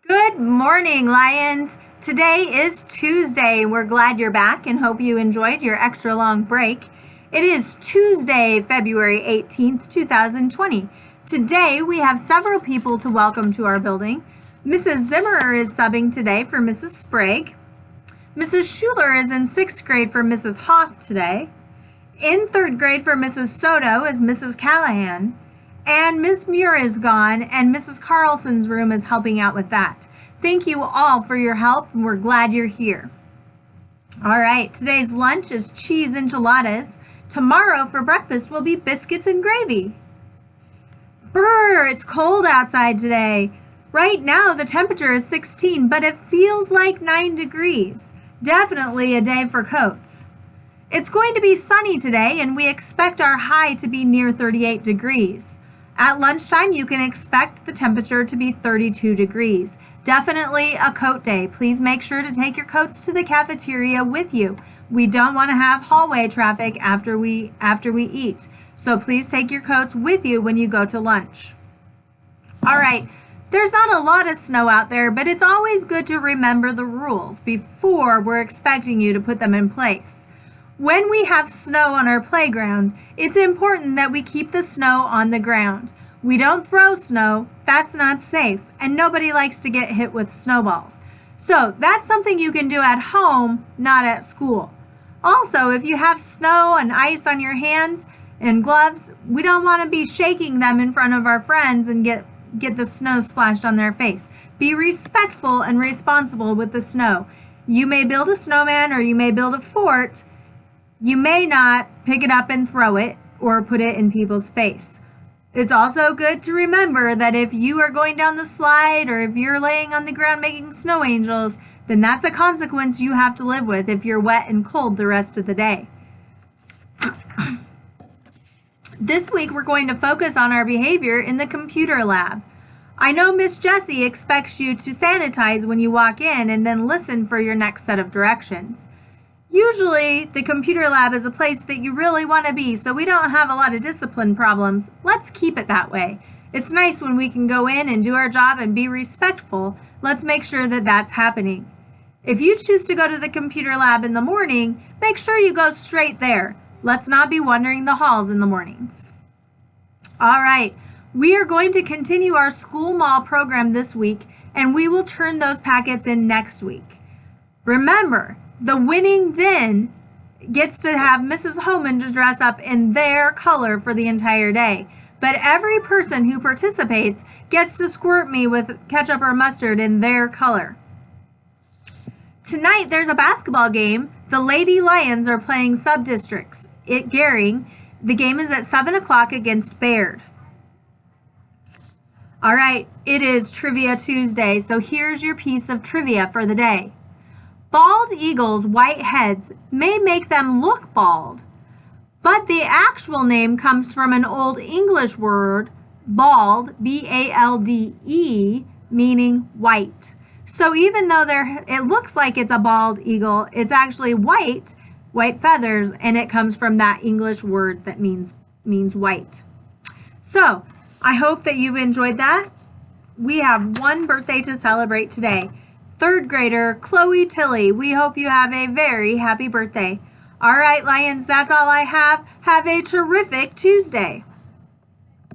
Good morning, Lions. Today is Tuesday. We're glad you're back and hope you enjoyed your extra long break. It is Tuesday, February 18th, 2020. Today we have several people to welcome to our building. Mrs. Zimmerer is subbing today for Mrs. Sprague. Mrs. Schuler is in 6th grade for Mrs. Hoff today. In 3rd grade for Mrs. Soto is Mrs. Callahan. And Ms. Muir is gone, and Mrs. Carlson's room is helping out with that. Thank you all for your help, and we're glad you're here. All right, today's lunch is cheese enchiladas. Tomorrow for breakfast will be biscuits and gravy. Brr, it's cold outside today. Right now the temperature is 16, but it feels like 9 degrees. Definitely a day for coats. It's going to be sunny today, and we expect our high to be near 38 degrees. At lunchtime, you can expect the temperature to be 32 degrees. Definitely a coat day. Please make sure to take your coats to the cafeteria with you. We don't want to have hallway traffic after we eat. So please take your coats with you when you go to lunch. All right, there's not a lot of snow out there, but it's always good to remember the rules before we're expecting you to put them in place. When we have snow on our playground, it's important that we keep the snow on the ground. We don't throw snow, that's not safe, and nobody likes to get hit with snowballs. So that's something you can do at home, not at school. Also, if you have snow and ice on your hands and gloves, we don't want to be shaking them in front of our friends and get the snow splashed on their face. Be respectful and responsible with the snow. You may build a snowman or you may build a fort. You may not pick it up and throw it or put it in people's face. It's also good to remember that if you are going down the slide or if you're laying on the ground making snow angels, then that's a consequence you have to live with if you're wet and cold the rest of the day. This week we're going to focus on our behavior in the computer lab. I know Miss Jessie expects you to sanitize when you walk in and then listen for your next set of directions. Usually, the computer lab is a place that you really want to be, so we don't have a lot of discipline problems. Let's keep it that way. It's nice when we can go in and do our job and be respectful. Let's make sure that that's happening. If you choose to go to the computer lab in the morning, make sure you go straight there. Let's not be wandering the halls in the mornings. All right, we are going to continue our school mall program this week, and we will turn those packets in next week. Remember, the winning din gets to have Mrs. Homan to dress up in their color for the entire day. But every person who participates gets to squirt me with ketchup or mustard in their color. Tonight there's a basketball game. The Lady Lions are playing sub-districts at Gering. The game is at 7 o'clock against Baird. All right, it is Trivia Tuesday, so here's your piece of trivia for the day. Bald eagles' white heads may make them look bald, but the actual name comes from an Old English word, bald, B-A-L-D-E, meaning white. So even though it looks like it's a bald eagle, it's actually white feathers, and it comes from that English word that means white. So I hope that you've enjoyed that. We have one birthday to celebrate today. 3rd grader Chloe Tilley. We hope you have a very happy birthday. All right, Lions, that's all I have. Have a terrific Tuesday.